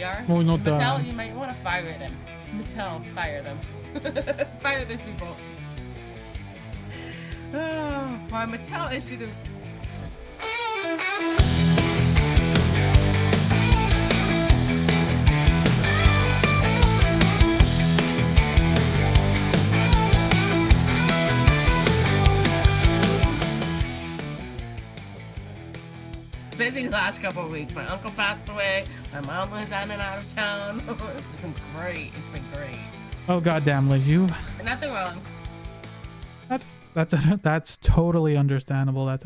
are. Oh, no, Mattel, you might want to fire them. Mattel, fire them. Fire these people. Oh, why Mattel issued a... busy the last couple of weeks. My uncle passed away. My mom was in and out of town. It's been great. It's been great. Oh goddamn, Liz, you. Nothing wrong. That's totally understandable. That's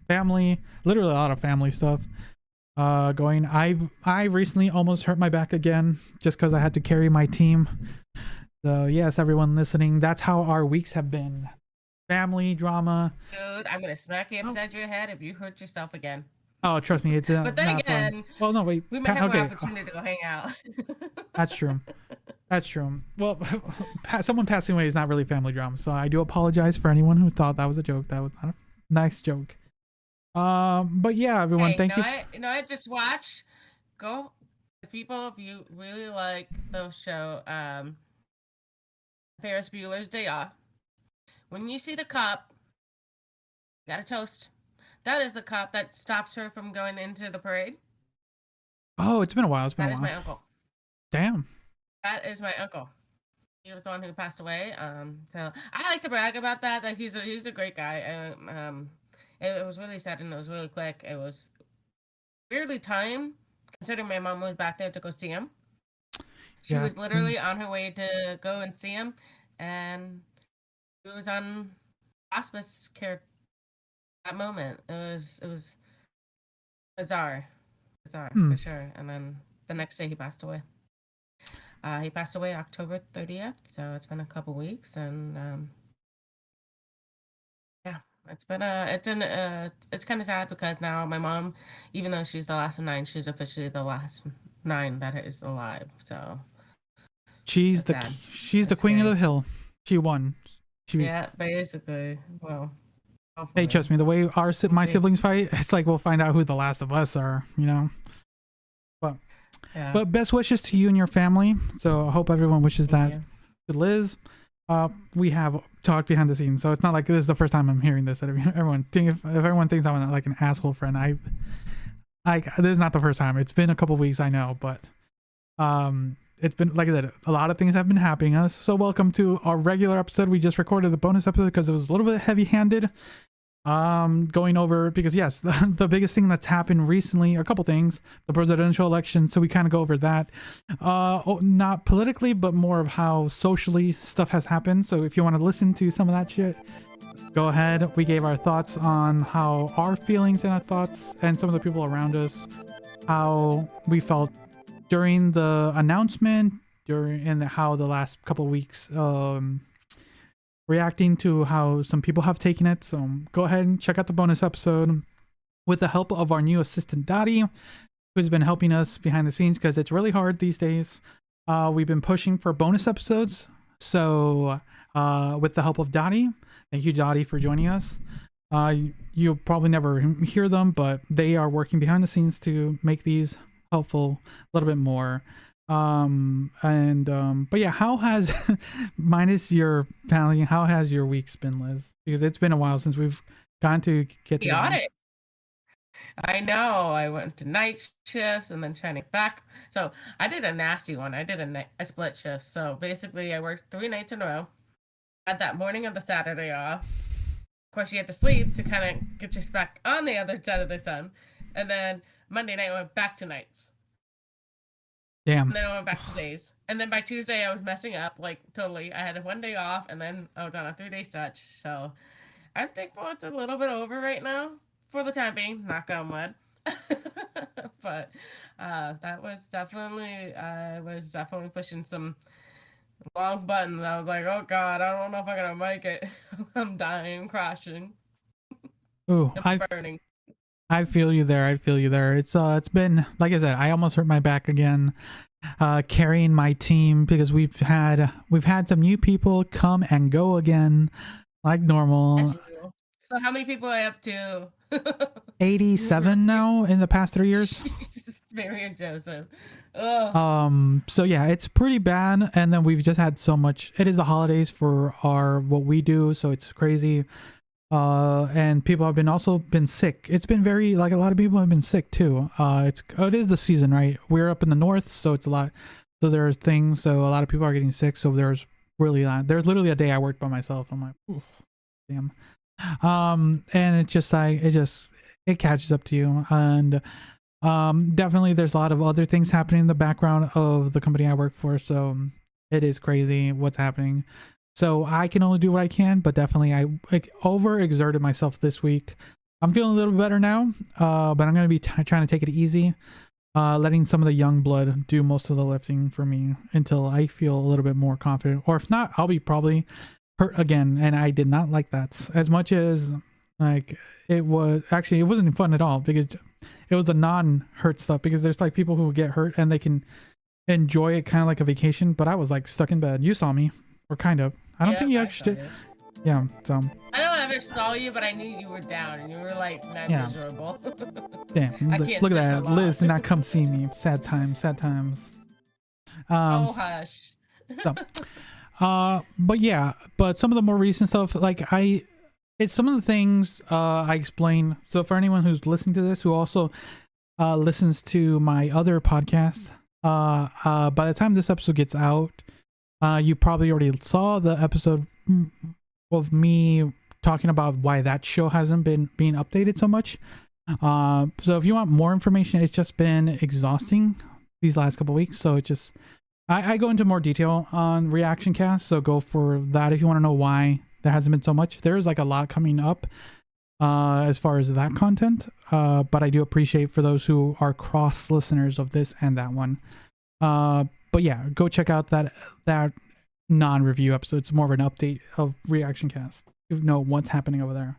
family, literally a lot of family stuff. Going. I recently almost hurt my back again just because I had to carry my team. So yes, everyone listening, that's how our weeks have been. Family drama. Dude, I'm gonna smack you upside your head if you hurt yourself again. Oh, trust me, it's but then again, fun. Well, no, wait. We might have an opportunity to go hang out. That's true. That's true. Well, someone passing away is not really family drama, so I do apologize for anyone who thought that was a joke. That was not a nice joke. But yeah, everyone, thank you. I just watched. Go, people, if you really like the show, Ferris Bueller's Day Off. When you see the cop, you got a toast. That is the cop that stops her from going into the parade. Oh, it's been a while. That is my uncle. Damn. That is my uncle. He was the one who passed away. So I like to brag about that. That he's a great guy. It was really sad and it was really quick. It was weirdly timed, considering my mom was back there to go see him. She was literally on her way to go and see him, and he was on hospice care. That moment, it was bizarre for sure. And then the next day he passed away. He passed away October 30th, so it's been a couple weeks, and yeah, it's kind of sad because now my mom, even though she's the last of 9, she's officially the last 9 that is alive. So she's the queen of the hill. She won. Yeah, basically. Well. Hopefully. Hey, trust me, the way my siblings fight, it's like we'll find out who the last of us are, you know. But best wishes to you and your family. So I hope everyone wishes that to Liz. We have talked behind the scenes, so it's not like this is the first time I'm hearing this. If everyone thinks I'm like an asshole friend, this is not the first time. It's been a couple weeks, I know, but it's been, like I said, a lot of things have been happening us. So welcome to our regular episode. We just recorded the bonus episode because it was a little bit heavy-handed. Going over, because yes, the biggest thing that's happened recently, a couple things, the presidential election. So we kind of go over that, not politically, but more of how socially stuff has happened. So if you want to listen to some of that shit, go ahead. We gave our thoughts on how our feelings and our thoughts and some of the people around us, how we felt during the announcement, and how the last couple of weeks, reacting to how some people have taken it. So go ahead and check out the bonus episode with the help of our new assistant Dottie, who's been helping us behind the scenes because it's really hard these days. We've been pushing for bonus episodes. So with the help of Dottie, thank you, Dottie, for joining us. You'll probably never hear them, but they are working behind the scenes to make these helpful a little bit more. But yeah, how has minus your family, how has your weeks been, Liz? Because it's been a while since we've gone to get to it. I know. I went to night shifts and then trying to get back. So I did a nasty one. I did a split shift. So basically I worked 3 nights in a row. Had that morning of the Saturday off. Of course, you had to sleep to kind of get your back on the other side of the sun. And then Monday night I went back to nights. Damn. And then I went back to days. And then by Tuesday, I was messing up, like, totally. I had 1 day off, and then I was on a 3-day stretch. So I'm thankful it's a little bit over right now, for the time being, knock on wood. But that was definitely, I was definitely pushing some long buttons. I was like, oh, God, I don't know if I'm going to make it. I'm dying, crashing. Ooh, burning. I feel you there. It's been, like I said, I almost hurt my back again, carrying my team because we've had some new people come and go again, like normal. So how many people are up to? 87 now in the past 3 years. Mary and Joseph. Ugh. So yeah, it's pretty bad. And then we've just had so much. It is the holidays for what we do, so it's crazy. And people have been sick. It's been very, like, a lot of people have been sick too. It is the season, right? We're up in the north, so it's a lot. So there's things. So a lot of people are getting sick. So there's literally a day I worked by myself. I'm like, oof, damn. And it catches up to you. And definitely there's a lot of other things happening in the background of the company I work for. So it is crazy what's happening. So I can only do what I can, but definitely I overexerted myself this week. I'm feeling a little better now, but I'm going to be trying to take it easy, letting some of the young blood do most of the lifting for me until I feel a little bit more confident. Or if not, I'll be probably hurt again. And I did not like that as much as, like, it wasn't fun at all, because it was the non-hurt stuff, because there's like people who get hurt and they can enjoy it kind of like a vacation, but I was like stuck in bed. You saw me, or kind of. I don't think you actually did. Yeah, so. I don't ever saw you, but I knew you were down and you were like not miserable. Damn, look at that. Liz did not come see me. Sad times. Oh, hush. But some of the more recent stuff, like it's some of the things I explain. So for anyone who's listening to this, who also listens to my other podcast, by the time this episode gets out, you probably already saw the episode of me talking about why that show hasn't been being updated so much. So if you want more information, it's just been exhausting these last couple of weeks. So it's just, I go into more detail on Reaction Cast. So go for that if you want to know why there hasn't been so much. There's like a lot coming up as far as that content. But I do appreciate for those who are cross listeners of this and that one. But yeah, go check out that non-review episode. It's more of an update of Reaction Cast. You know what's happening over there.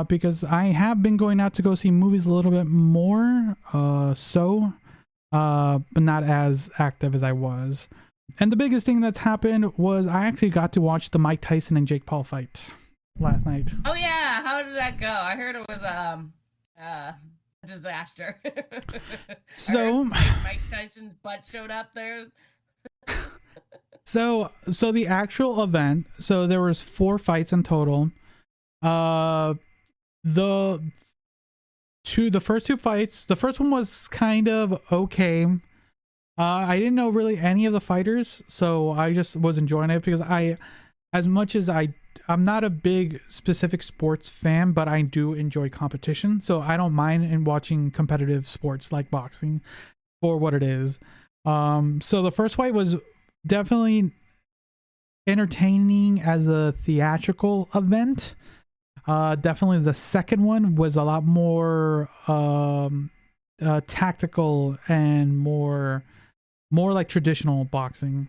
Because I have been going out to go see movies a little bit more, but not as active as I was. And the biggest thing that's happened was I actually got to watch the Mike Tyson and Jake Paul fight last night. Oh yeah, how did that go? I heard it was a disaster. So Mike Tyson's butt showed up there. So the actual event, so there was 4 fights in total. The first 2 fights, the first one was kind of okay. I didn't know really any of the fighters, so I just was enjoying it, because I'm not a big specific sports fan, but I do enjoy competition. So I don't mind in watching competitive sports like boxing for what it is. So the first fight was definitely entertaining as a theatrical event. Definitely the second one was a lot more tactical and more like traditional boxing.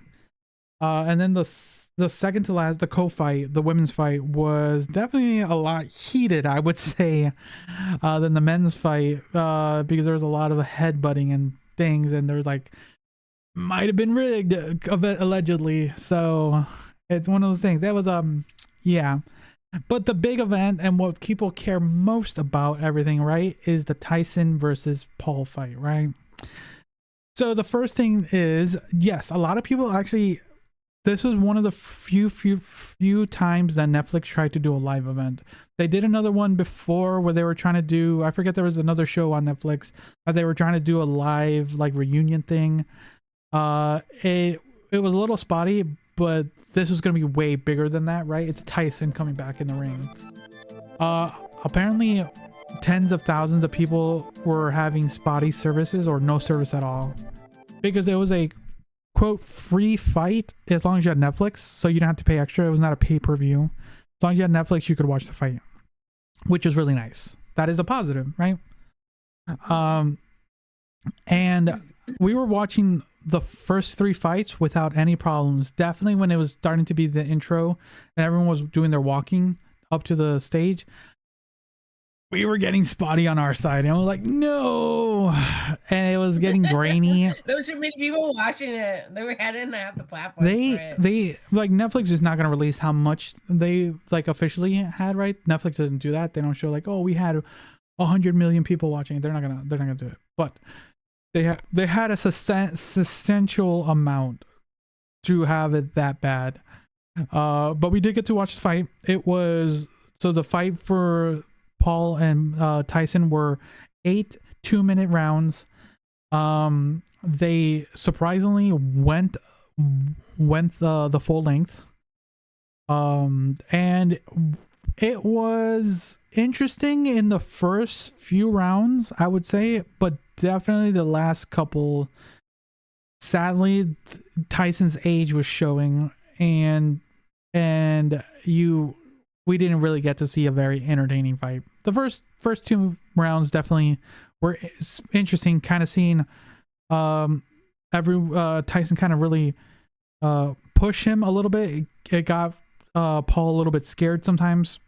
And then the second to last, the co-fight, the women's fight, was definitely a lot heated, I would say, than the men's fight, because there was a lot of headbutting and things, and there was like, might have been rigged, allegedly. So it's one of those things. That was yeah. But the big event and what people care most about everything, right, is the Tyson versus Paul fight, right? So the first thing is, yes, a lot of people actually, this was one of the few times that Netflix tried to do a live event. They did another one before where they were trying to do, I forget, there was another show on Netflix that they were trying to do a live like reunion thing. It was a little spotty, but this was going to be way bigger than that, right? It's Tyson coming back in the ring. Apparently tens of thousands of people were having spotty services or no service at all, because it was a quote free fight as long as you had Netflix, so you didn't have to pay extra. It was not a pay-per-view. As long as you had Netflix, you could watch the fight, which was really nice. That is a positive, right? And we were watching the first 3 fights without any problems. Definitely when it was starting to be the intro and everyone was doing their walking up to the stage, we were getting spotty on our side, and we're like, no, and it was getting grainy. There was so many people watching it. They didn't have the platform. They like, Netflix is not going to release how much they like officially had, right? Netflix doesn't do that. They don't show like, oh, we had 100 million people watching. They're not gonna do it. But they had a substantial amount to have it that bad. But we did get to watch the fight. It was so the fight for Paul and Tyson were 8 2-minute rounds. They surprisingly went the full length. And it was interesting in the first few rounds, I would say, but definitely the last couple. Sadly, Tyson's age was showing, and we didn't really get to see a very entertaining fight. The first 2 rounds definitely were interesting, kind of seeing Tyson kind of really push him a little bit. It got Paul a little bit scared sometimes,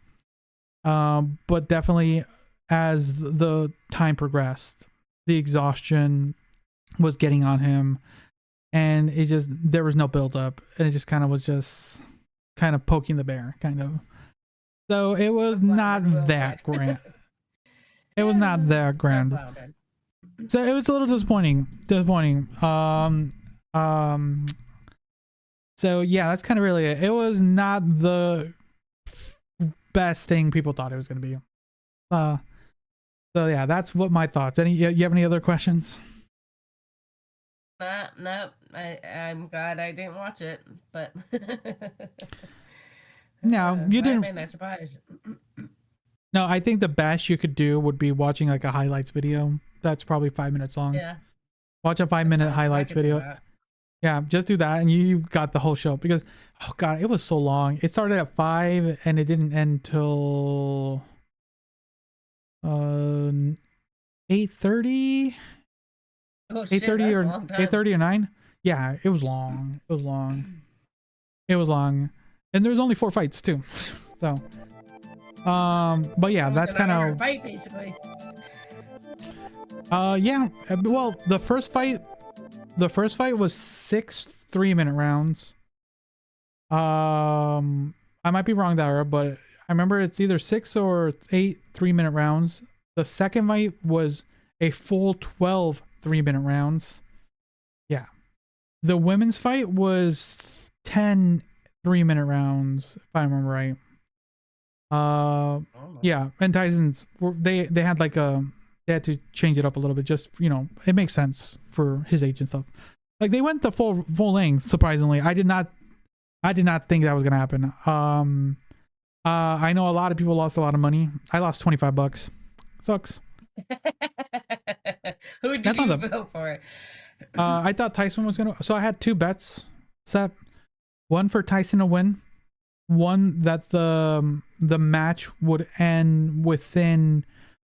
but definitely as the time progressed, the exhaustion was getting on him, and there was no build up, and it just kind of was just kind of poking the bear, kind of. So it was not that grand. It was not that grand. So it was a little disappointing. So yeah, that's kind of really it. It was not the best thing people thought it was going to be. So yeah, that's what my thoughts. You have any other questions? No. I'm glad I didn't watch it, but no, you didn't. I'm not surprised. No, I think the best you could do would be watching like a highlights video. That's probably 5 minutes long. Yeah. Watch a 5-minute highlights video. Yeah, just do that, and you got the whole show. Because, oh god, it was so long. It started at 5, and it didn't end till 8:30. Oh, 8:30 or 8:30 or 9. Yeah, it was long. It was long. And there was only 4 fights too. So, but yeah, that's kind of fight basically. Yeah. Well, the first fight was 6 3-minute rounds. I might be wrong there, but I remember it's either 6 or 8 3-minute rounds. The second fight was a full 12 3-minute rounds. Yeah. The women's fight was 10 3-minute rounds, if I remember right. Yeah, and Tyson's they had like they had to change it up a little bit, just, you know, it makes sense for his age and stuff. Like they went the full length, surprisingly. I did not think that was gonna happen. I know a lot of people lost a lot of money. I lost $25. Sucks. Who did you vote for? I thought Tyson was gonna. So I had 2 bets set. One for Tyson to win. One that the match would end within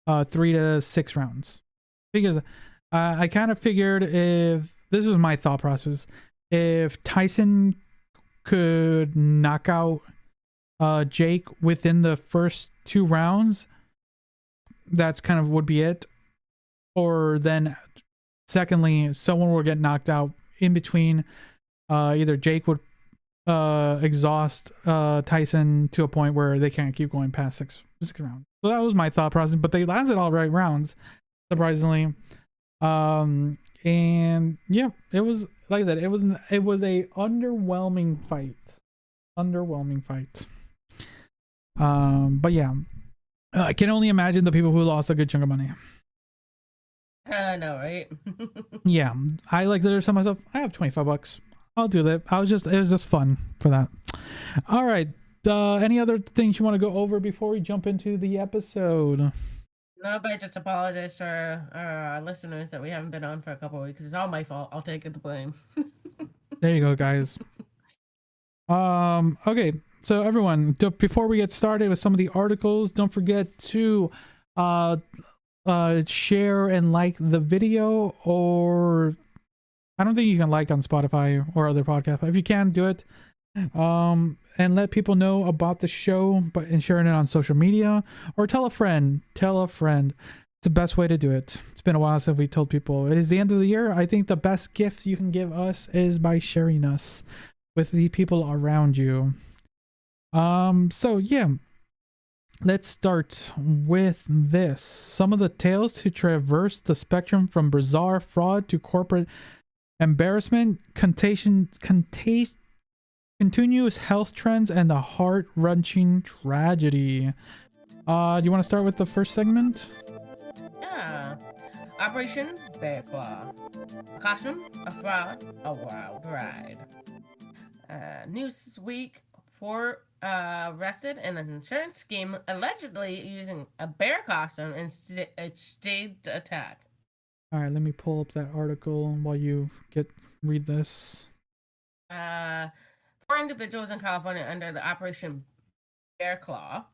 3 to 6 rounds. Because I kind of figured, if this was my thought process, if Tyson could knock out Jake within the first 2 rounds, that's kind of would be it. Or then secondly, someone will get knocked out in between. Either Jake would exhaust Tyson to a point where they can't keep going past 6 rounds. So that was my thought process, but they lasted all right rounds, surprisingly. And yeah, it was, like I said, it was a underwhelming fight. But yeah, I can only imagine the people who lost a good chunk of money. I know, right? Yeah, I like to tell myself, I have $25. I'll do that. It was just fun for that. All right. Any other things you want to go over before we jump into the episode? No, but I just apologize to our listeners that we haven't been on for a couple of weeks. It's all my fault. I'll take the blame. There you go, guys. Okay. So everyone, before we get started with some of the articles, don't forget to share and like the video, or I don't think you can like on Spotify or other podcasts, but if you can, do it. And let people know about the show, and sharing it on social media, or tell a friend. It's the best way to do it. It's been a while since we told people. It is the end of the year. I think the best gift you can give us is by sharing us with the people around you. So yeah. let's start with this. Some of the tales to traverse the spectrum from bizarre fraud to corporate embarrassment, continuous health trends, and the heart-wrenching tragedy. Do you want to start with the first segment? Yeah. Operation Bear Claw. A costume, a fraud, a wild ride. News this week: 4 arrested in an insurance scheme allegedly using a bear costume in a staged attack. All right, let me pull up that article while you read this. 4 individuals in California under the Operation Bear Claw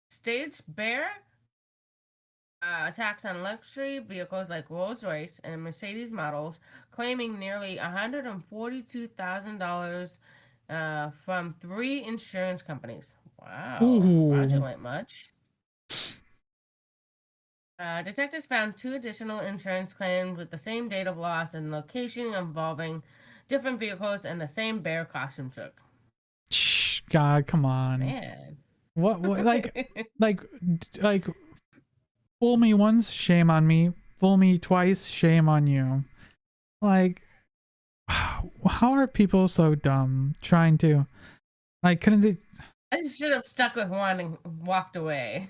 staged bear attacks on luxury vehicles like Rolls-Royce and Mercedes models, claiming nearly $142,000 from 3 insurance companies. Wow, Ooh. fraudulent much. Detectives found 2 additional insurance claims with the same date of loss and location involving different vehicles and the same bear costume trick. God, come on. Man. What like fool me once, shame on me. Fool me twice, shame on you. Like, how are people so dumb trying to, like, couldn't they? I should have stuck with one and walked away.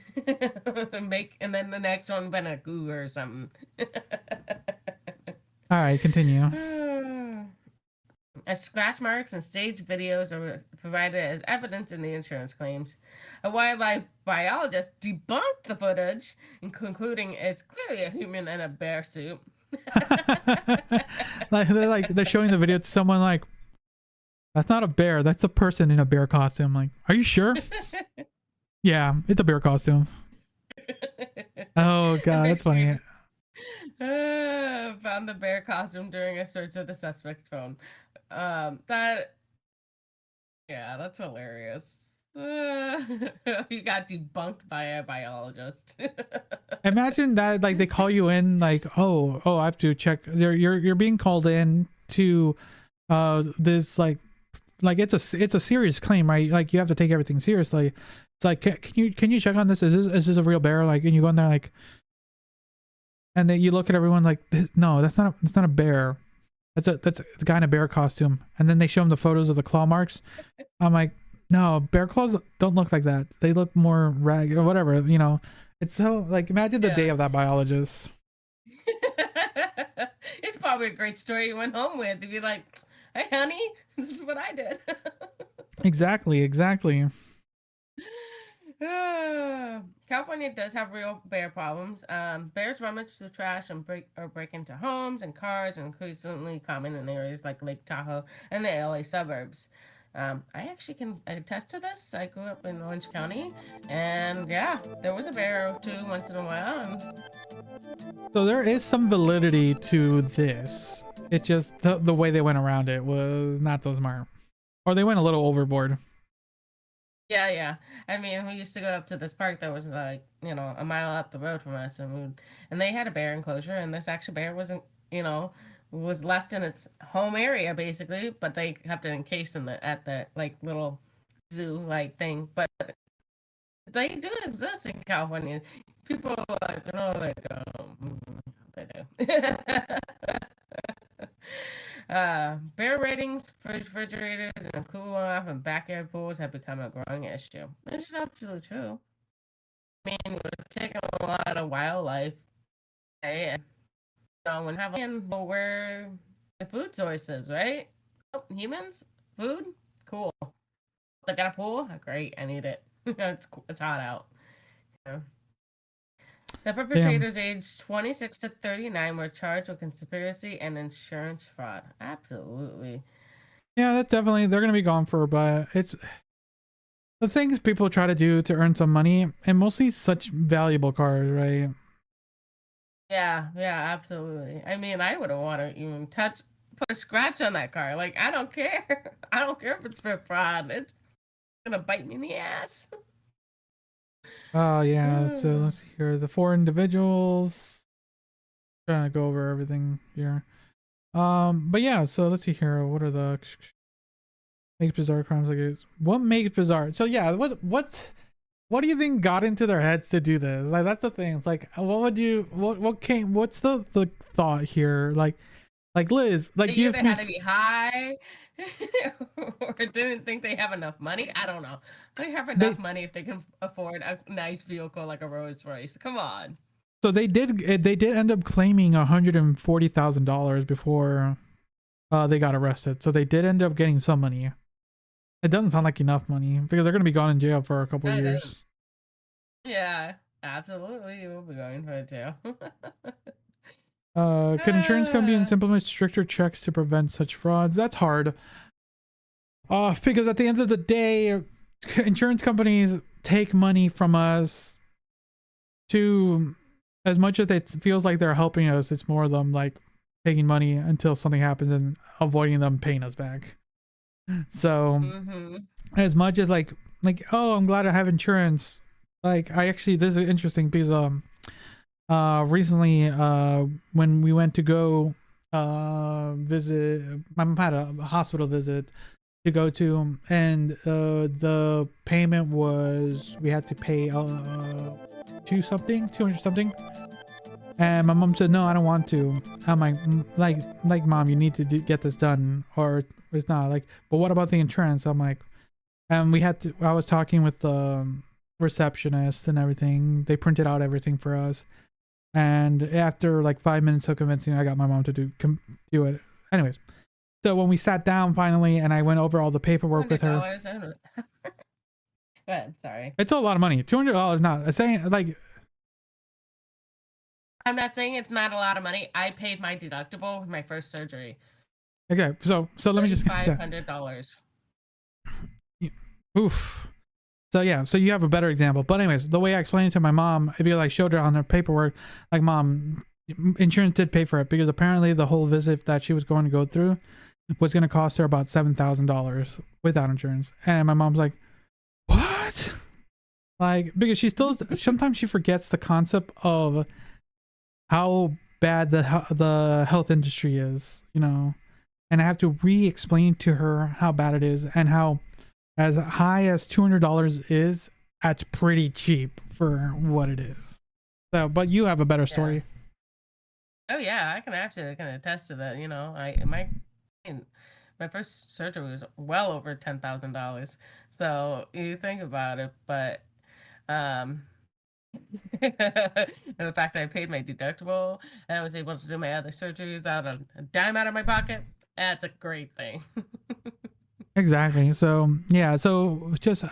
And then the next one been a goo or something. All right, continue. As scratch marks and staged videos are provided as evidence in the insurance claims, a wildlife biologist debunked the footage, concluding it's clearly a human in a bear suit. they're showing the video to someone like, that's not a bear, that's a person in a bear costume. Like, are you sure? Yeah, it's a bear costume. Oh god, that's funny. Found the bear costume during a search of the suspect's phone. That's hilarious. You got debunked by a biologist. Imagine that, like, they call you in, like, oh, I have to check. You're being called in to this, like it's a serious claim, right? Like, you have to take everything seriously. It's like, can you check on this? Is this a real bear? Like, and you go in there, like, and then you look at everyone like, no, that's not a bear. That's a guy in a bear costume. And then they show him the photos of the claw marks. I'm like, no, bear claws don't look like that. They look more ragged or whatever, you know. It's so, like, imagine the day of that biologist. It's probably a great story you went home with to be like, hey honey, this is what I did. Exactly. California does have real bear problems. Bears rummage through trash and break into homes and cars, increasingly common in areas like Lake Tahoe and the LA suburbs. I actually can attest to this. I grew up in Orange County, and yeah, there was a bear or two once in a while. So there is some validity to this. It's just the way they went around it was not so smart, or they went a little overboard. Yeah. I mean, we used to go up to this park that was like, a mile up the road from us, and they had a bear enclosure, and this actual bear wasn't, was left in its home area basically, but they kept it encased at the like little zoo like thing. But they do exist in California. People are like, no, they don't. They do. Bear ratings for refrigerators and cool off and backyard pools have become a growing issue. This is absolutely true. I mean, we're taking a lot of wildlife, and when having where the food sources, right? Oh, humans, food, cool. They got a pool, great. I need it. It's hot out. The perpetrators aged 26 to 39 were charged with conspiracy and insurance fraud. Absolutely. Yeah, that's definitely, they're going to be gone for, but it's the things people try to do to earn some money, and mostly such valuable cars, right? Yeah, absolutely. I mean, I wouldn't want to even put a scratch on that car. Like, I don't care. I don't care if it's for fraud. It's going to bite me in the ass. Oh yeah, so let's see here. The 4 individuals. Trying to go over everything here. But yeah, so let's see here. What are the makes bizarre crimes like this? What makes bizarre? So yeah, what's what do you think got into their heads to do this? Like, that's the thing. It's like, what's the thought here? Like Liz, like they either had to be high or didn't think they have enough money. I don't know. They have enough money if they can afford a nice vehicle like a Rolls Royce. Come on. So they did end up claiming $140,000 before they got arrested. So they did end up getting some money. It doesn't sound like enough money because they're going to be gone in jail for a couple of years. Yeah, absolutely. You will be going for jail. Could insurance companies implement stricter checks to prevent such frauds? That's hard. Because at the end of the day, insurance companies take money from us to, as much as it feels like they're helping us, it's more of them like taking money until something happens and avoiding them paying us back. So as much as like, oh, I'm glad I have insurance. Like, this is interesting because recently when we went to go visit, my mom had a hospital visit to go to, and the payment was, we had to pay 200 something, and my mom said, no, I don't want to. I'm like Mom, you need to get this done or it's not. Like, but what about the insurance? I'm like, and I was talking with the receptionist and everything. They printed out everything for us, and after like 5 minutes of convincing, I got my mom to do it. Anyways, so when we sat down finally and I went over all the paperwork with her. Go ahead, sorry. It's a lot of money. $200 not. I'm saying, like, I'm not saying it's not a lot of money. I paid my deductible with my first surgery. Okay, so let me just $500. Oof. So yeah, so you have a better example. But anyways, the way I explained it to my mom, if you like showed her on her paperwork, like, Mom, insurance did pay for it because apparently the whole visit that she was going to go through was going to cost her about $7,000 without insurance. And my mom's like, what? Like, because she still, sometimes she forgets the concept of how bad the health industry is, you know, and I have to re-explain to her how bad it is and how as high as $200 is, that's pretty cheap for what it is. So, but you have a better story. Oh yeah, I can attest to that. You know, my first surgery was well over $10,000. So you think about it, but and the fact I paid my deductible and I was able to do my other surgeries without a dime out of my pocket, that's a great thing. Exactly. So yeah, so just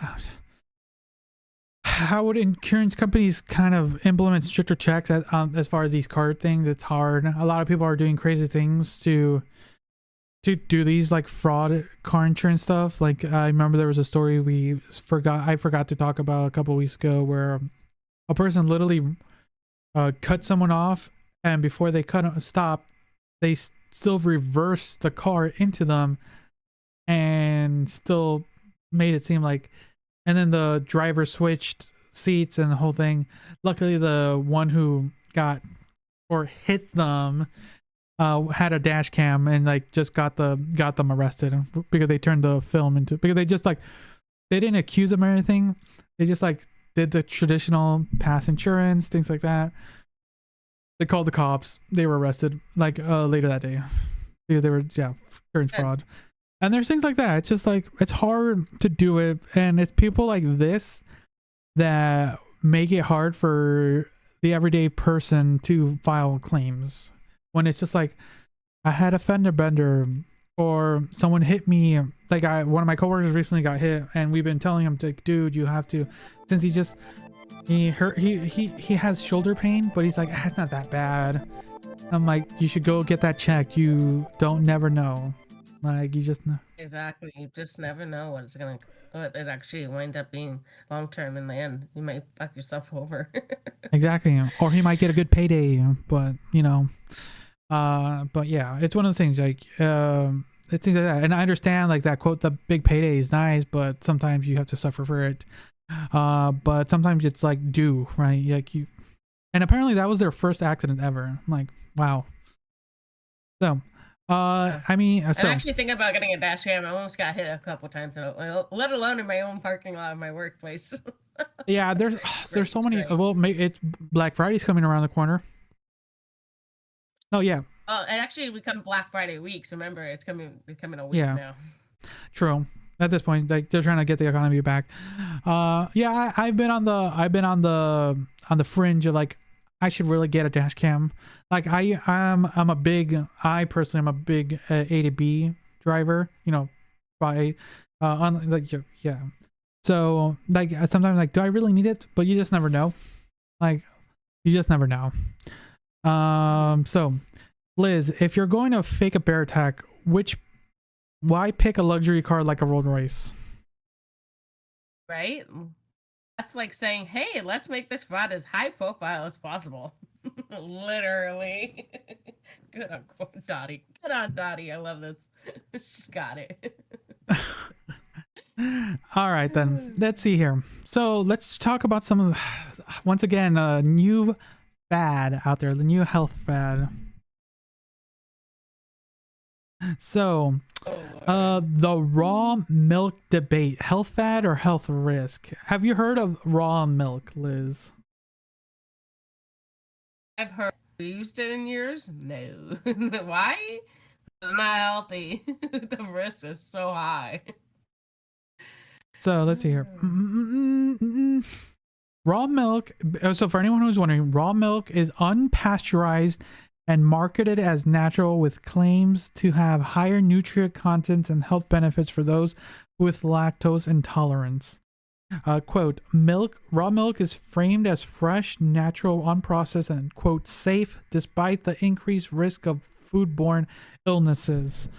how would insurance companies kind of implement stricter checks as far as these card things? It's hard. A lot of people are doing crazy things to do these like fraud car insurance stuff. Like, I remember there was a story I forgot to talk about a couple weeks ago where a person literally cut someone off, and before they stop, they still reversed the car into them and still made it seem like, and then the driver switched seats and the whole thing. Luckily, the one who got or hit them had a dash cam and like just got them arrested because they turned the film into, because they just like, they didn't accuse them or anything. They just like did the traditional pass insurance, things like that. They called the cops. They were arrested like later that day because they were insurance fraud. And there's things like that. It's just like, it's hard to do it, and it's people like this that make it hard for the everyday person to file claims. When it's just like, I had a fender bender, or someone hit me. Like, one of my coworkers recently got hit, and we've been telling him, like, dude, you have to, since he has shoulder pain, but he's like, it's not that bad. I'm like, you should go get that checked. You never know. Like, you just know. Exactly. You just never know what it actually wind up being long term in the end. You might fuck yourself over. Exactly. Or he might get a good payday, but you know, but yeah, it's one of those things like, it's things like that. And I understand like that quote, the big payday is nice, but sometimes you have to suffer for it. But sometimes it's like due, right? Like and apparently that was their first accident ever. I'm like, wow. So, I mean, I'm actually thinking about getting a dash cam. I almost got hit a couple times, let alone in my own parking lot of my workplace. Yeah, there's so many. Well, it's Black Friday's coming around the corner. Oh yeah. Oh, and actually, we come Black Friday weeks. Remember, it's coming a week now. True. At this point, like they're trying to get the economy back. Yeah, I've been on the fringe of like I should really get a dash cam. Like I personally am a big A to B driver. You know, by on like yeah. So like sometimes like do I really need it? But you just never know. Like you just never know. So Liz, if you're going to fake a bear attack, why pick a luxury car like a Rolls Royce? Right? That's like saying, hey, let's make this fraud as high profile as possible. Literally. Good on Dottie. Good on Dottie. I love this. She's got it. All right, then. Let's see here. So let's talk about some of the, once again, new fad out there, the new health fad. So, the raw milk debate, health fad or health risk? Have you heard of raw milk, Liz? I've heard. Used it in years? No. Why? It's not healthy. The risk is so high. So let's see here. Raw milk. So for anyone who's wondering, raw milk is unpasteurized and marketed as natural with claims to have higher nutrient content and health benefits for those with lactose intolerance. Quote, raw milk is framed as fresh, natural, unprocessed, and quote, safe despite the increased risk of foodborne illnesses.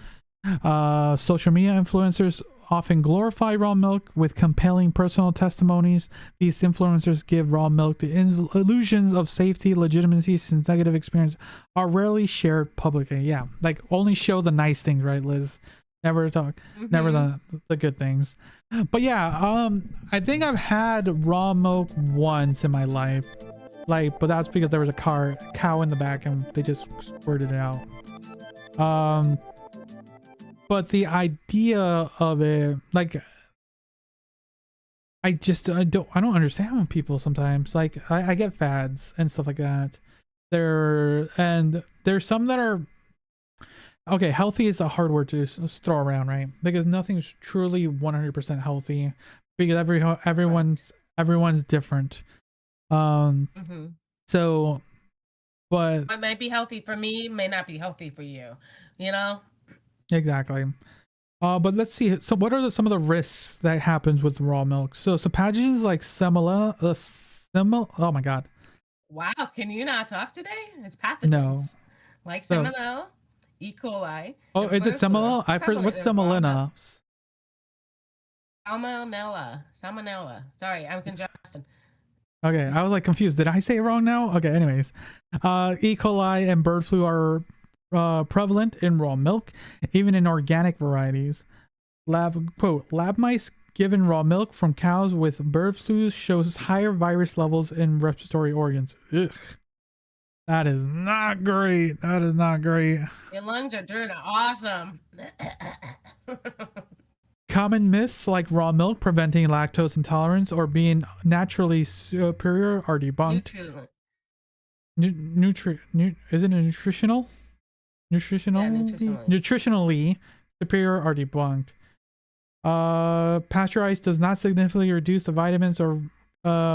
Social media influencers often glorify raw milk with compelling personal testimonies. These influencers give raw milk the illusions of safety, legitimacy, since negative experiences are rarely shared publicly. Yeah, like only show the nice things, right, Liz? Never talk, never the good things. But yeah, I think I've had raw milk once in my life, like, but that's because there was a cow in the back and they just squirted it out. But the idea of it, like, I don't understand people sometimes. Like, I get fads and stuff like that. There's some that are okay. Healthy is a hard word to throw around, right? Because nothing's truly 100% healthy because everyone's different. So, but it might be healthy for me, may not be healthy for you. You know. Exactly. But let's see. So what are some of the risks that happens with raw milk? So pathogens like salmonella, oh my god. Wow, can you not talk today? It's pathogens. No. Like salmonella, E. coli. Oh, is it salmonella? What's salmonella? Salmonella. Sorry, I'm congested. Okay, I was like confused. Did I say it wrong now? Okay, anyways. E. coli and bird flu are prevalent in raw milk, even in organic varieties. Lab mice given raw milk from cows with bird flu shows higher virus levels in respiratory organs. Ugh. That is not great. That is not great. Your lungs are doing awesome. Common myths like raw milk preventing lactose intolerance or being naturally superior are debunked. Is it nutritional? Nutritionally superior are debunked. Pasteurized does not significantly reduce the vitamins or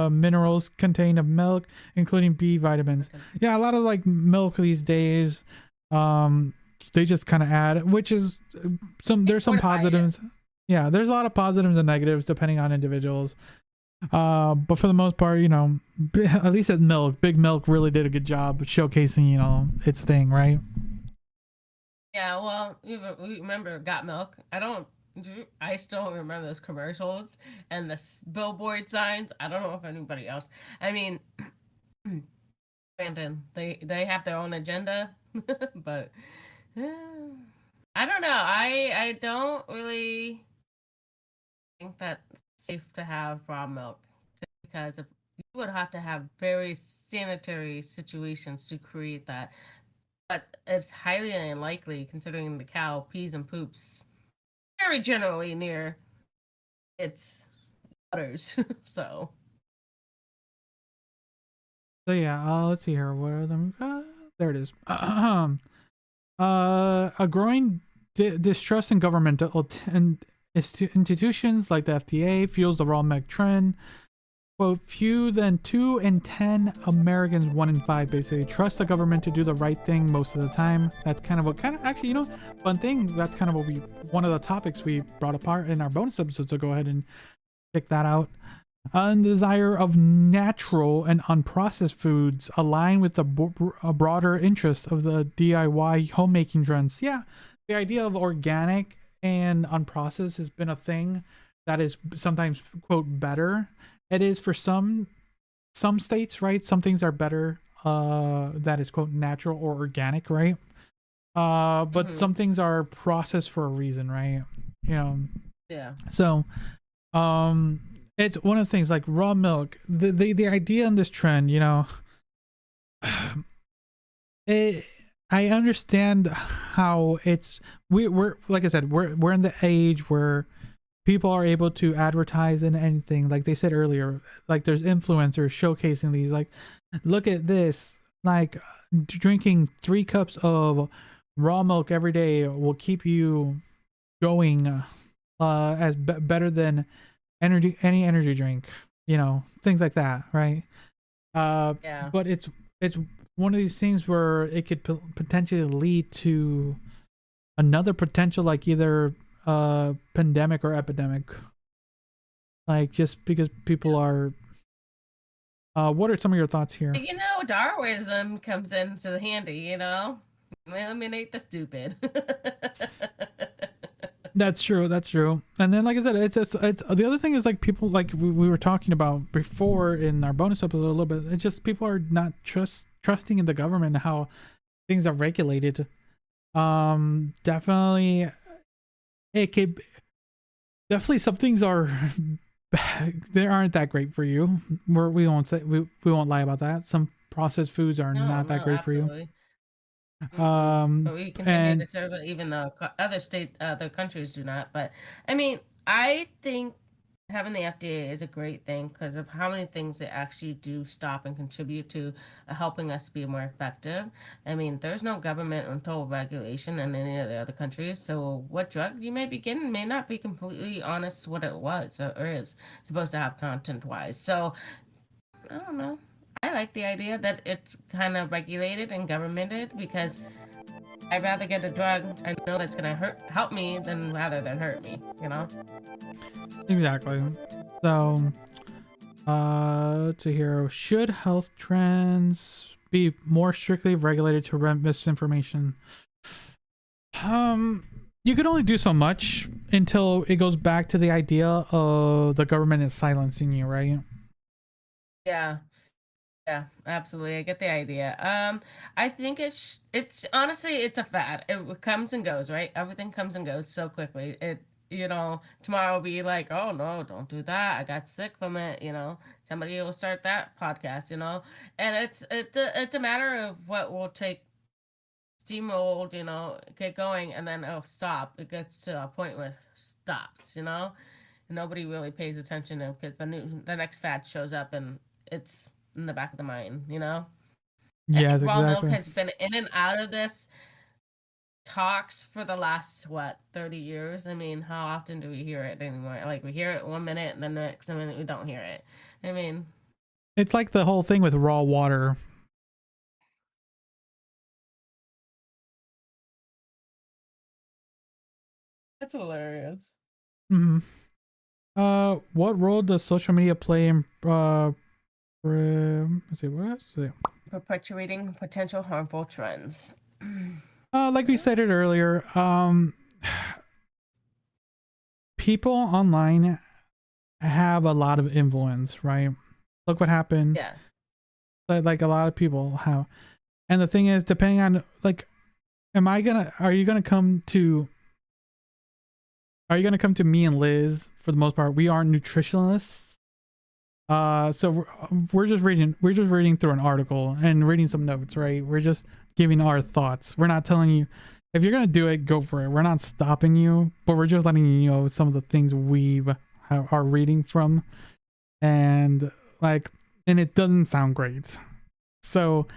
minerals contained in milk, including B vitamins. Yeah, a lot of like milk these days, they just kind of add, which is there's some positives. Yeah, there's a lot of positives and negatives depending on individuals. But for the most part, you know, at least at milk, Big Milk really did a good job of showcasing, you know, its thing, right? Yeah, well, you remember Got Milk? I still remember those commercials and the billboard signs. I don't know if anybody else. I mean, Brandon, they have their own agenda, but I don't know. I don't really think that it's safe to have raw milk because you would have to have very sanitary situations to create that. But it's highly unlikely considering the cow pees and poops very generally near its udders. So So yeah, let's see here. What are them? There it is. A growing distrust in governmental institutions like the FDA fuels the raw milk trend. Quote, few than 2 in 10 Americans, 1 in 5 basically trust the government to do the right thing most of the time. That's kind of actually, fun thing. That's kind of one of the topics we brought apart in our bonus episode. So go ahead and check that out. And desire of natural and unprocessed foods align with the broader interest of the DIY homemaking trends. Yeah, the idea of organic and unprocessed has been a thing that is sometimes, quote, better. It is for some states, right? Some things are better that is, quote, natural or organic, right? But some things are processed for a reason, right? Yeah. So it's one of those things like raw milk. The idea in this trend, I understand how we're like I said, we're in the age where people are able to advertise in anything. Like they said earlier, like there's influencers showcasing these, like, look at this, like drinking 3 cups of raw milk every day will keep you going as better than any energy drink, things like that, right? Yeah. But it's one of these things where it could potentially lead to another potential, like either pandemic or epidemic, like just because people are what are some of your thoughts here? Darwinism comes into the handy, eliminate the stupid. That's true. And then, like I said, it's the other thing is, like, people, like we were talking about before in our bonus episode a little bit, it's just people are not trusting in the government and how things are regulated. Definitely some things are they aren't that great for you. We won't lie about that. Some processed foods are not that great absolutely. for you. But we continue to serve it, even though other countries do not. But I mean, I think having the FDA is a great thing because of how many things they actually do stop and contribute to helping us be more effective. I mean, there's no government until regulation in any of the other countries. So what drug you may be getting may not be completely honest what it was or is supposed to have content-wise. So I don't know. I like the idea that it's kind of regulated and governmented because I'd rather get a drug I know that's gonna help me rather than hurt me, Exactly. So let's see here. Should health trends be more strictly regulated to prevent misinformation? You can only do so much until it goes back to the idea of the government is silencing you, right? Yeah. Yeah, absolutely. I get the idea. I think it's honestly it's a fad. It comes and goes, right? Everything comes and goes so quickly. Tomorrow will be like, oh no, don't do that. I got sick from it. Somebody will start that podcast. And it's a matter of what will take steamrolled, get going, and then it'll stop. It gets to a point where it stops. And nobody really pays attention to it because the next fad shows up and it's in the back of the mind, Yes, raw exactly. milk has been in and out of this talks for the last 30 years. I mean, how often do we hear it anymore? Like, we hear it 1 minute and then the next minute we don't hear it. I mean, it's like the whole thing with raw water. that's hilarious. What role does social media play in perpetuating potential harmful trends? Like we said it earlier, people online have a lot of influence, right? Look what happened. Yes. Like a lot of people have. And the thing is, depending on, like, are you gonna come to me and Liz? For the most part, we aren't nutritionalists. So we're just reading through an article and reading some notes, right? We're just giving our thoughts. We're not telling you if you're gonna do it, go for it. We're not stopping you, but we're just letting you know some of the things we are reading from, and it doesn't sound great. So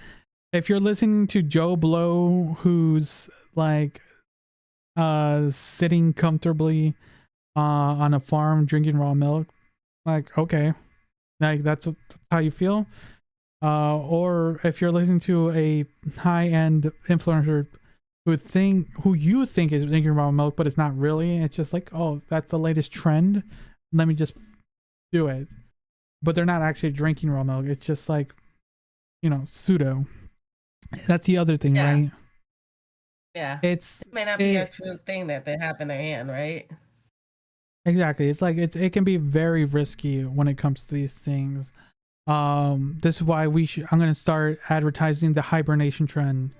if you're listening to Joe Blow, who's like sitting comfortably on a farm drinking raw milk, like, okay, like that's how you feel. Or if you're listening to a high-end influencer who you think is drinking raw milk, but it's not really, it's just like, oh, that's the latest trend, let me just do it. But they're not actually drinking raw milk. It's just like, pseudo. That's the other thing, right? Yeah. It may not be a true thing that they have in their hand, right? Exactly. It's like it can be very risky when it comes to these things. This is why I'm gonna start advertising the hibernation trend.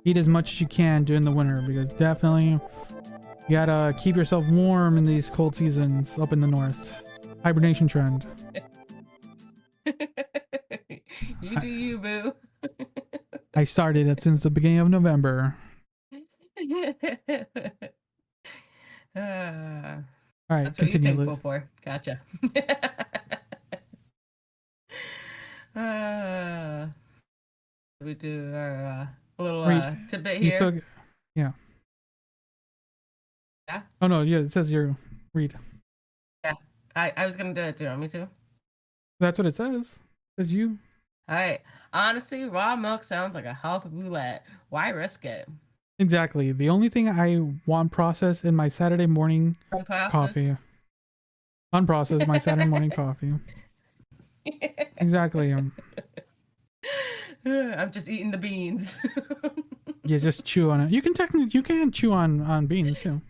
Eat as much as you can during the winter, because definitely you gotta keep yourself warm in these cold seasons up in the north. Hibernation trend. You do you, boo. I started it since the beginning of November. All right, that's continue, what you're Liz. For. Gotcha. We do our little tidbit here. Yeah. Yeah. Oh no, yeah, it says you're read. Yeah, I was gonna do it. Do you want me to? That's what it says. It says you. All right. Honestly, raw milk sounds like a health roulette. Why risk it? Exactly. The only thing I want processed in my Saturday morning coffee. Unprocessed my Saturday morning coffee. Exactly. I'm just eating the beans. You just chew on it. You can chew on beans too.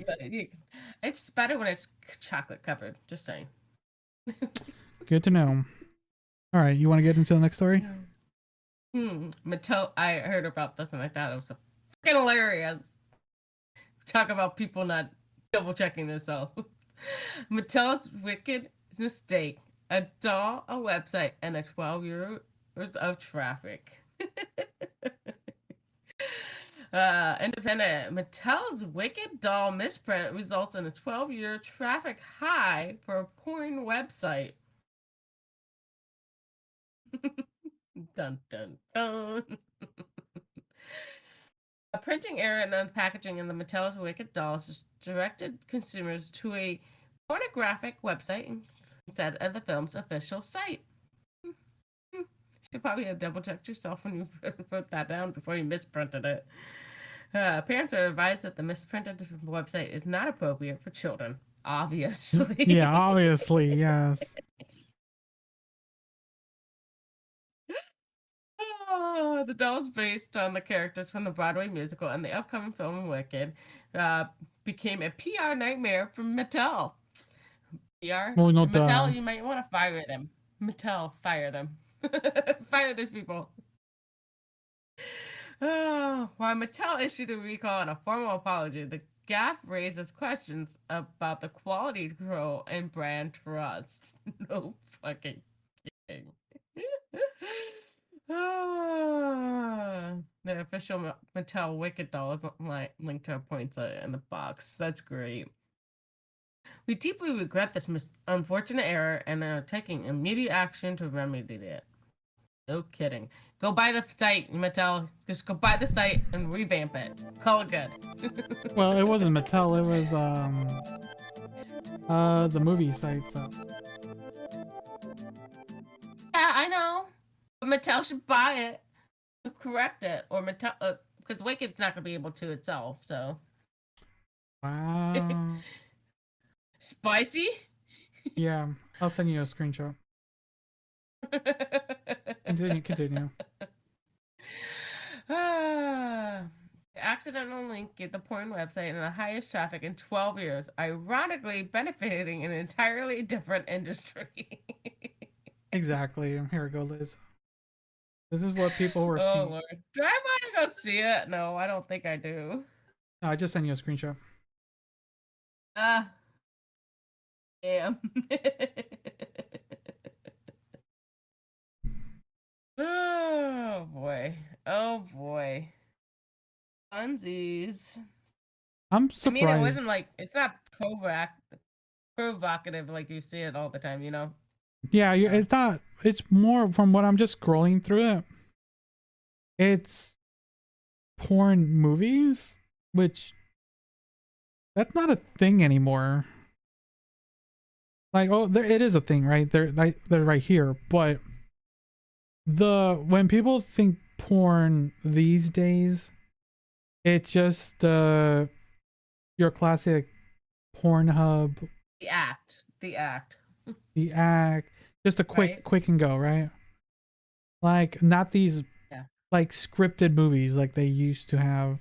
It's better when it's chocolate covered. Just saying. Good to know. All right, you want to get into the next story? Mattel. I heard about this and I thought it was fucking hilarious. Talk about people not double checking themselves. Mattel's wicked mistake: a doll, a website, and a 12 years of traffic. Independent. Mattel's wicked doll misprint results in a 12-year traffic high for a porn website. Dun dun dun. A printing error in the packaging in the Mattel's Wicked Dolls directed consumers to a pornographic website instead of the film's official site. You should probably have double checked yourself when you wrote that down before you misprinted it. Parents are advised that the misprinted website is not appropriate for children. Obviously. Yeah, obviously, yes. The doll's based on the characters from the Broadway musical and the upcoming film Wicked became a PR nightmare for Mattel. PR? Well, Mattel, you might want to fire them. Mattel, fire them. Fire these people. While Mattel issued a recall and a formal apology, the gaffe raises questions about the quality control and brand trust. No fucking kidding. The official Mattel Wicked doll is linked to a pointer in the box. That's great. We deeply regret this unfortunate error and are taking immediate action to remedy it. No kidding. Go buy the site, Mattel. Just go buy the site and revamp it. Call it good. Well, it wasn't Mattel. It was the movie site. So. Yeah, I know. But Mattel should buy it, correct it, or Mattel, because Wicked's not gonna be able to itself. So. Wow. Spicy? Yeah, I'll send you a screenshot. Continue. Accidental link at the porn website and the highest traffic in 12 years, ironically benefiting an entirely different industry. Exactly. Here we go, Liz. This is what people were seeing. Oh, Lord. Do I want to go see it? No, I don't think I do. No, I just sent you a screenshot. Damn. Oh boy. Funsies. I'm surprised. I mean, it wasn't like, it's not provocative like you see it all the time, you know? Yeah, it's not. It's more from what I'm just scrolling through it. it's porn movies, which that's not a thing anymore. Like, oh, it is a thing, right? They're right here, but when people think porn these days, it's just your classic Pornhub. The act. The act. Just a quick and go, right? Like, not these like scripted movies like they used to have.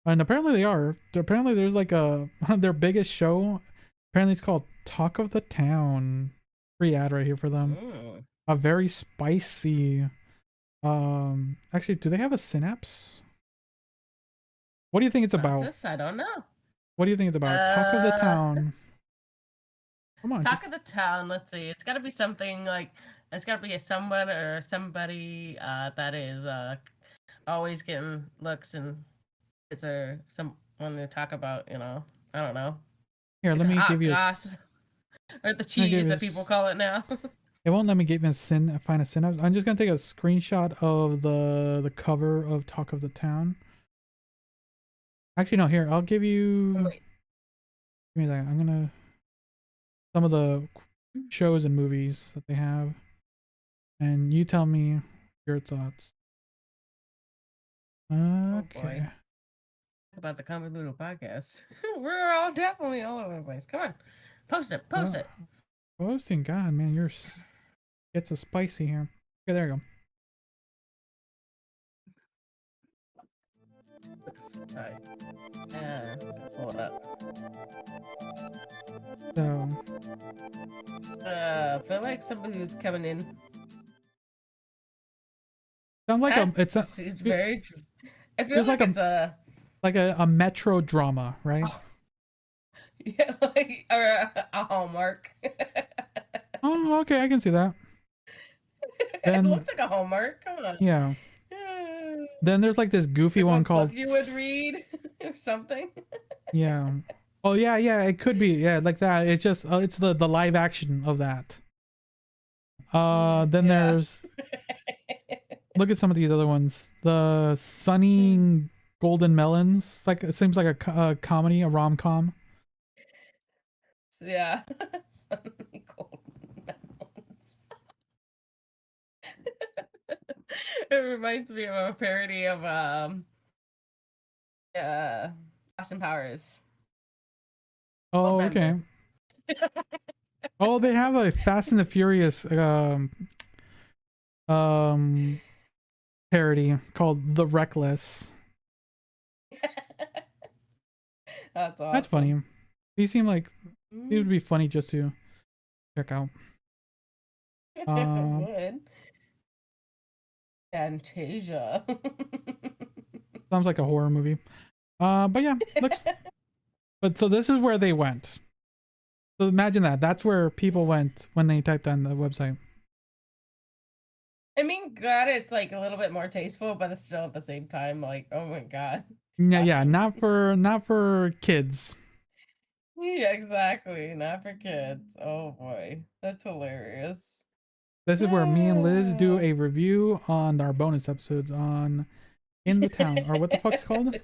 And apparently they are. Apparently there's like their biggest show. Apparently it's called Talk of the Town. Free ad right here for them. A very spicy. Actually, do they have a synapse? What do you think it's about? I don't know. What do you think it's about? Talk of the Town. Come on. Talk of the Town. Let's see. It's got to be something like, it's got to be someone or somebody that is always getting looks, and is there someone to talk about? You know, I don't know. Here, let me give you or the cheese that people call it now. It won't let me find a synapse. I'm just gonna take a screenshot of the cover of Talk of the Town. Actually, no. Here, I'll give you. Oh, wait. Give me that. I'm gonna some of the shows and movies that they have, and you tell me your thoughts. Okay. Oh, about the Convoluted Podcast. We're all definitely all over the place. Come on, post it. Posting, God, man, it's a spicy here. Okay, there you go. Alright. Hold up. So. I feel like somebody's coming in. Sounds like it's very. I feel like it's a metro drama, right? Oh. Yeah, like or a Hallmark. Oh, okay, I can see that. Then, it looks like a Hallmark. Come on. Yeah. Then there's like this goofy one called. You would read or something. Yeah. Oh yeah, it could be. Yeah, like that. It's just it's the live action of that. Then there's. Look at some of these other ones. The Sunny Golden Melons. It seems like a comedy, a rom-com. Yeah. Sunny Golden Melons. It reminds me of a parody of Austin Powers. Oh, okay. Oh, they have a Fast and the Furious parody called The Reckless. That's awesome. That's funny. These seem like these would be funny just to check out. Good. Fantasia. Sounds like a horror movie. But yeah, looks. But so this is where they went. So imagine that. That's where people went when they typed on the website. I mean, God, it's like a little bit more tasteful, but it's still at the same time like, oh my God. Yeah, not for kids. Yeah, exactly. Not for kids. Oh boy, that's hilarious. This is where me and Liz do a review on our bonus episodes on In the Town, or what the fuck's called?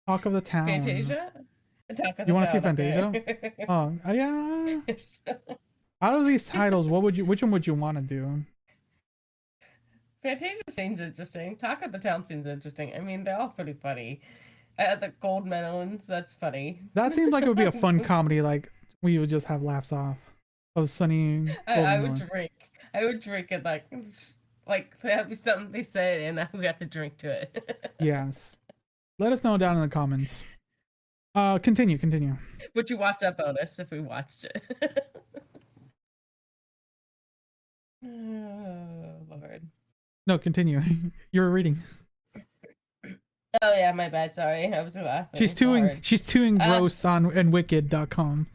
Talk of the Town. Fantasia? You want to see Fantasia? Okay. Oh, yeah. Out of these titles, which one would you want to do? Fantasia seems interesting. Talk of the Town seems interesting. I mean, they're all pretty funny. The Gold Melons, that's funny. That seems like it would be a fun comedy. Like we would just have laughs off of Sunny. I would drink. I would drink it like that'd be something they said, and I would have to drink to it. Yes. Let us know down in the comments. Continue. Would you watch that bonus if we watched it? Oh, Lord. No, continue. You were reading. Oh yeah, my bad. Sorry, I was laughing. She's too engrossed on wicked.com.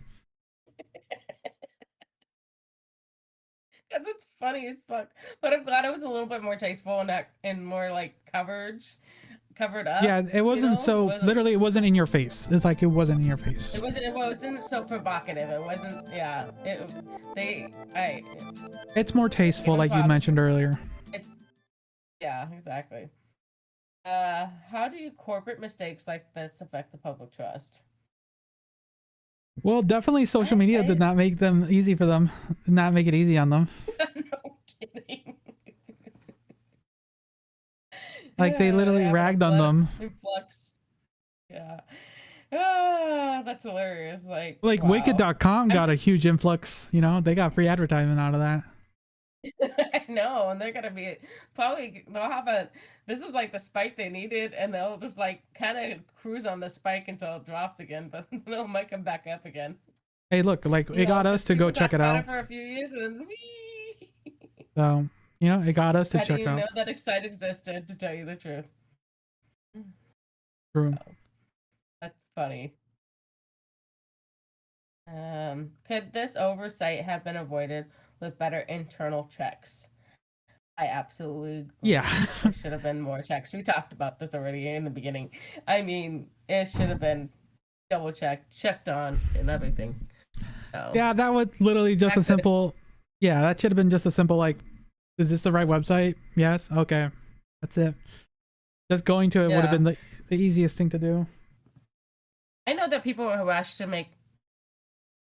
Because it's funny as fuck. But I'm glad it was a little bit more tasteful and more like covered up. Yeah, it wasn't literally it wasn't in your face. It's like it wasn't in your face. It wasn't so provocative. It wasn't It's more tasteful, like you mentioned earlier. Yeah, exactly. How do corporate mistakes like this affect the public trust? Well, definitely social media did I not make them easy for them, did not make it easy on them. no kidding. Like they Yeah, literally having a ragged on blood them. influx. Yeah. Ah, that's hilarious. Like, Like wow. wicked.com I'm got a just huge influx, you know, they got free advertisement out of that. I know, and they're gonna be probably they'll have a this is like the spike they needed, and they'll just like kind of cruise on the spike until it drops again, but it might come back up again. Hey, look, like it got us Because to go people check talk it about out. it for a few years and then whee! So, you know, it got us to I didn't check even out. know that site existed, to tell you the truth. True. So, that's funny. Could this oversight have been avoided with better internal checks? I absolutely Yeah. agree. There should have been more checks. We talked about this already in the beginning. I mean, it should have been double checked, checked on, and everything. So, Yeah, that was literally just a fact that it, simple. Yeah, that should have been just a simple like, is this the right website? Yes. Okay, that's it. Just going to it would have yeah, been the easiest thing to do. I know that people are rushed to make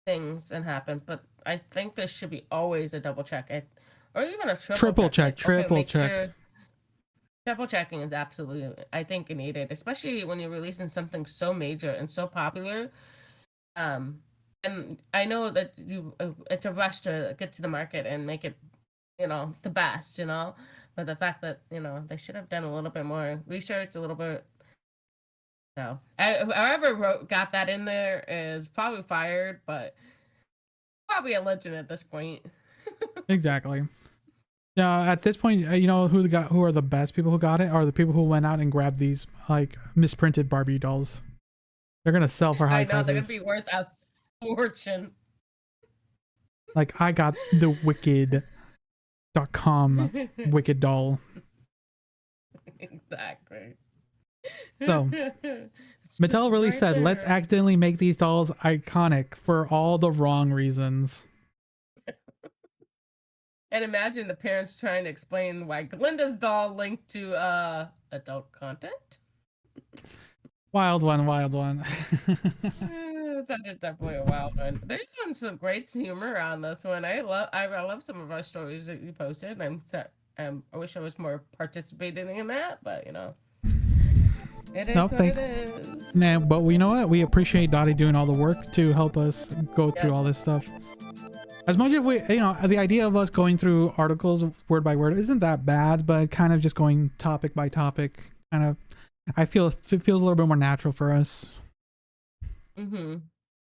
things and happen, but I think this should be always a double check, or even a triple Triple check. check, Like, okay, triple make check. sure triple checking is absolutely, I think, needed, especially when you're releasing something so major and so popular. Um, and I know that it's a rush to get to the market and make it, the best, but the fact that, they should have done a little bit more research, a little bit. No, whoever got that in there is probably fired, but probably a legend at this point. Exactly. Yeah, at this point, you know who are the best people who got it are the people who went out and grabbed these like misprinted Barbie dolls. They're gonna sell for high I know they're gonna prices. be worth a fortune. Like I got the wicked.com wicked doll. Exactly. So Mattel really said, let's accidentally make these dolls iconic for all the wrong reasons. And imagine the parents trying to explain why Glinda's doll linked to adult content. Wild one, wild one. That is definitely a wild one. There's been some great humor on this one. I love some of our stories that you posted. I wish I was more participating in that, but it is what it is. Nah, but you know what? We appreciate Dottie doing all the work to help us go through all this stuff. As much as the idea of us going through articles word by word isn't that bad, but kind of just going topic by topic, kind of, I feel it feels a little bit more natural for us. Mm-hmm.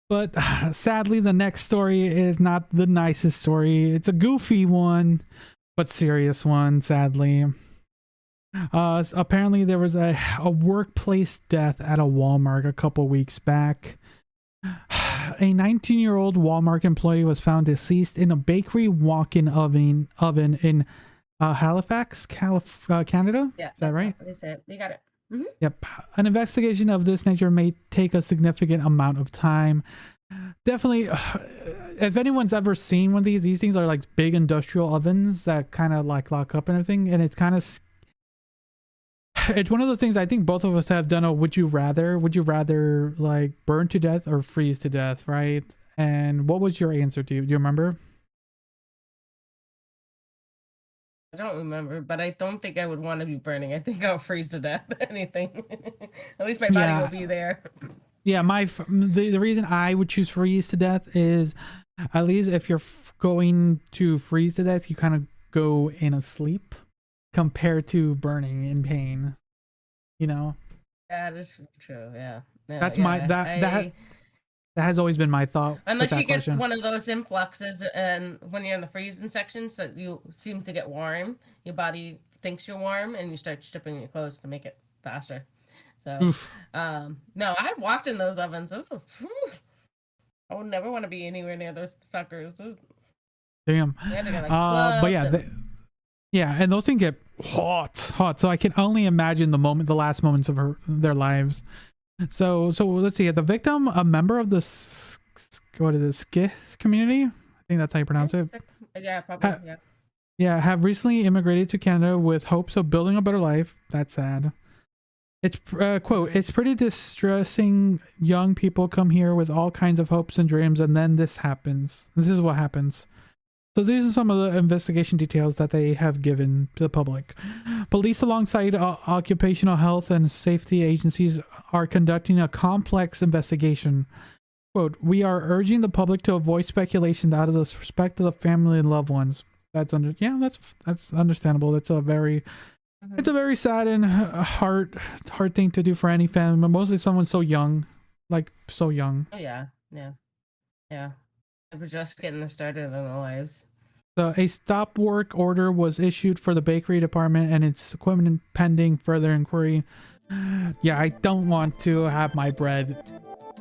But sadly, the next story is not the nicest story. It's a goofy one, but serious one, sadly. Apparently there was a workplace death at a Walmart a couple weeks back. A 19-year-old Walmart employee was found deceased in a bakery walk-in oven in Halifax, Canada. Yeah, is that right? You got it. Mm-hmm. Yep. An investigation of this nature may take a significant amount of time. Definitely, if anyone's ever seen one of these things are like big industrial ovens that kind of like lock up and everything, and it's kind of it's one of those things. I think both of us have done a would you rather like burn to death or freeze to death, right? And what was your answer? Do you remember? I don't remember, but I don't think I would want to be burning. I think I'll freeze to death. Anything. At least my body will be there. Yeah, the reason I would choose freeze to death is at least if you're going to freeze to death, you kind of go in a sleep compared to burning in pain. That is true. Yeah. That's that has always been my thought. Unless you get one of those influxes, and when you're in the freezing sections, that you seem to get warm, your body thinks you're warm, and you start stripping your clothes to make it faster. So, no, I walked in those ovens. Those were, I would never want to be anywhere near those suckers. Damn. But yeah, and those things get hot. So I can only imagine the last moments of their lives. So let's see. The victim, a member of the Skith community. I think that's how you pronounce it. Yeah, probably. Yeah. Yeah, have recently immigrated to Canada with hopes of building a better life. That's sad. It's quote, it's pretty distressing. Young people come here with all kinds of hopes and dreams, and then this happens. This is what happens. So these are some of the investigation details that they have given to the public. Police, alongside occupational health and safety agencies, are conducting a complex investigation. Quote, we are urging the public to avoid speculation out of the respect of the family and loved ones. That's understandable. It's a very sad and hard thing to do for any family, but mostly someone so young, like so young. Oh yeah. We're just getting started in our lives. So a stop work order was issued for the bakery department and its equipment pending further inquiry. Yeah, I don't want to have my bread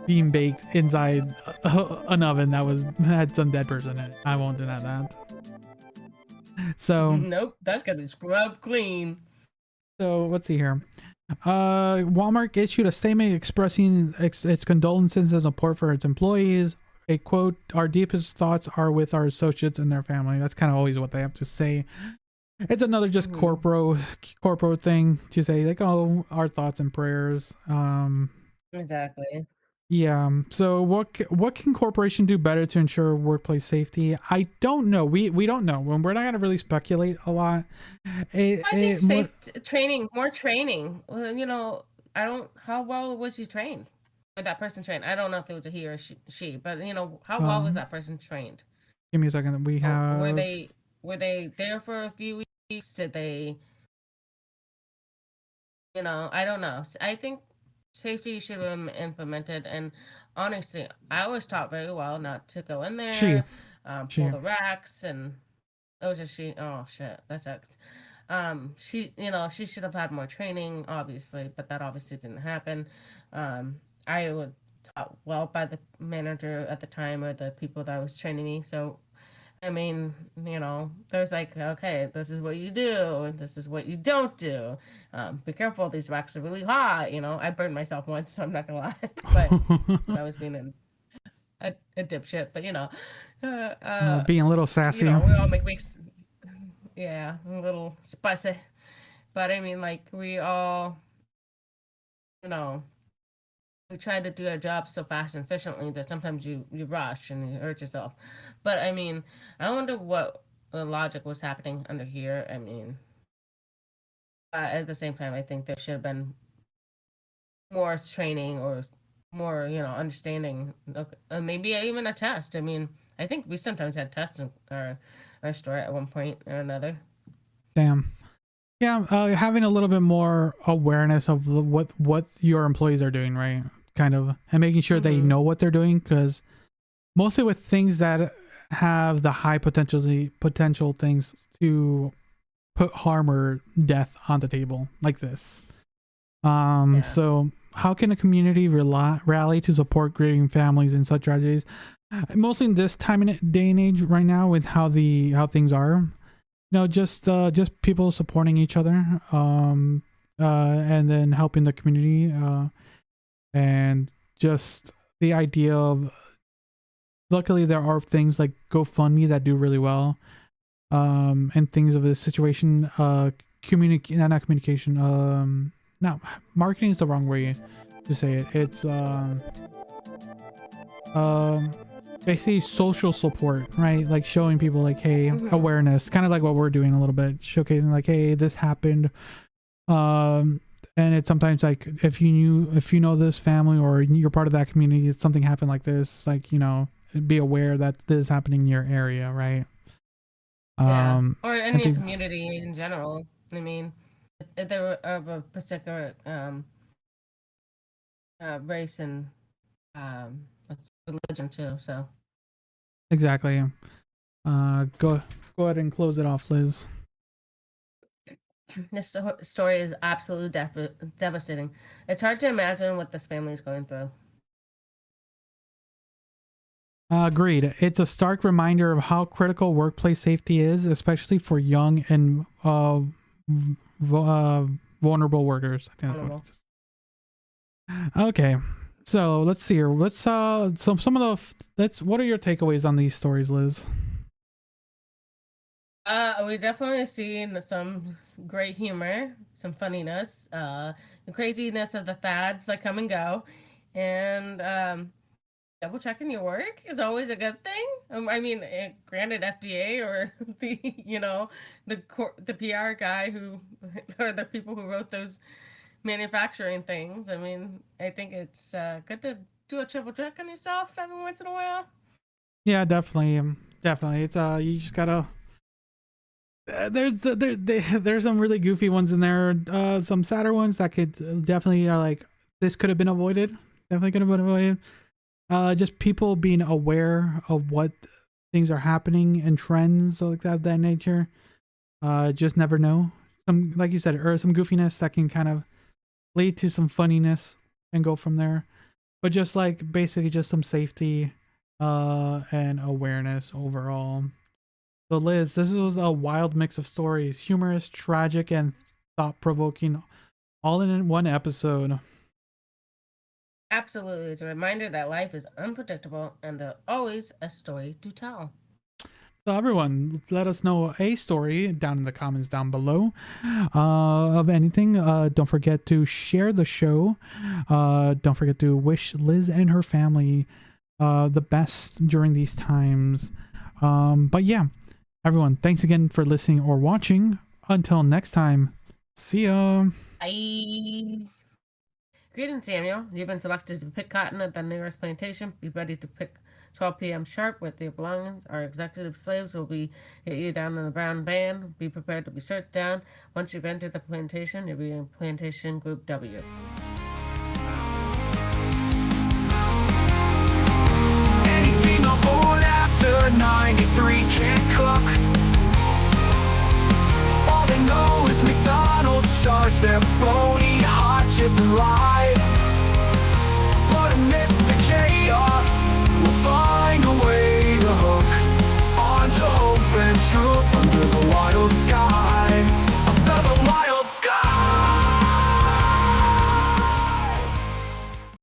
being baked inside an oven that had some dead person in it. I won't deny that. So nope, that's gotta be scrubbed clean. So let's see here. Walmart issued a statement expressing its condolences and support for its employees. A quote, our deepest thoughts are with our associates and their family. That's kind of always what they have to say. It's another just corporate thing to say, like, oh, our thoughts and prayers. Exactly. Yeah. So what can corporation do better to ensure workplace safety? I don't know. We don't know. When we're not gonna really speculate a lot. I think more training. You know, how well was he trained? Or that person trained? I don't know if it was a he or she, but you know, how well was that person trained? Give me a second. We have. Were they there for a few weeks? Did they? You know, I don't know. I think safety should have been implemented, and honestly, I was taught very well not to go in there, pull the racks, and it was just oh shit, that sucks. She should have had more training, obviously, but that obviously didn't happen. I was taught well by the manager at the time, or the people that was training me. So, I mean, you know, there's like, okay, this is what you do, and this is what you don't do. Be careful, these racks are really hot. You know, I burned myself once, so I'm not gonna lie, but I was being a dipshit. But you know, being a little sassy. You know, we all make weeks. Yeah, a little spicy. But I mean, like, we all, you know, we try to do our job so fast and efficiently that sometimes you rush and you hurt yourself. But I mean, I wonder what the logic was happening under here. I mean, at the same time, I think there should have been more training or more, you know, understanding. Maybe even a test. I mean, I think we sometimes had tests in our store at one point or another. Damn. Yeah, having a little bit more awareness of what your employees are doing, right? Kind of, and making sure they know what they're doing, because mostly with things that have the high potential things to put harm or death on the table, like this. So how can a community rally to support grieving families in such tragedies? Mostly in this day and age right now, with how things are. No, just people supporting each other, and then helping the community, and just the idea of. Luckily, there are things like GoFundMe that do really well, and things of this situation. No, marketing is the wrong way to say it. It's basically social support, right? Like showing people like, hey, awareness, kind of like what we're doing a little bit, showcasing like, hey, this happened. And it's sometimes like, if you know this family or you're part of that community, something happened like this, like, you know, be aware that this is happening in your area, right? Yeah. Or any community in general. I mean, if they were of a particular race and religion too, so. Exactly. Go ahead and close it off, Liz. This story is absolutely devastating. It's hard to imagine what this family is going through. Agreed. It's a stark reminder of how critical workplace safety is, especially for young and vulnerable workers. I think that's what it is. Okay. So let's see here. What are your takeaways on these stories, Liz? We definitely seen some great humor, some funniness, the craziness of the fads that come and go, and double checking your work is always a good thing. I mean, granted, FDA or the the PR guy who or the people who wrote those manufacturing things. I mean, I think it's good to do a triple check on yourself every once in a while. Yeah, definitely, definitely. It's you just gotta. There's some really goofy ones in there. Some sadder ones that could definitely are like this could have been avoided. Definitely could have been avoided. Just people being aware of what things are happening and trends like that nature. Just never know. Some, like you said, or some goofiness that can kind of lead to some funniness and go from there. But just like basically just some safety, and awareness overall. So Liz, this was a wild mix of stories, humorous, tragic, and thought-provoking, all in one episode. Absolutely. It's a reminder that life is unpredictable and there's always a story to tell. So everyone, let us know a story down in the comments down below of anything. Don't forget to share the show. Don't forget to wish Liz and her family the best during these times. But yeah, everyone, thanks again for listening or watching. Until next time, see ya. Bye. Greetings, Samuel. You've been selected to pick cotton at the nearest plantation. Be ready to pick 12 p.m. sharp with your belongings. Our executive slaves will be hit you down in the brown band. Be prepared to be searched down. Once you've entered the plantation, you'll be in Plantation Group W. Anything aboard after 93 can't cook. All they know is McDonald's charge their phony hot chip and lie. But amidst the chaos, we'll find a way to hook onto hope and truth under the wild sky.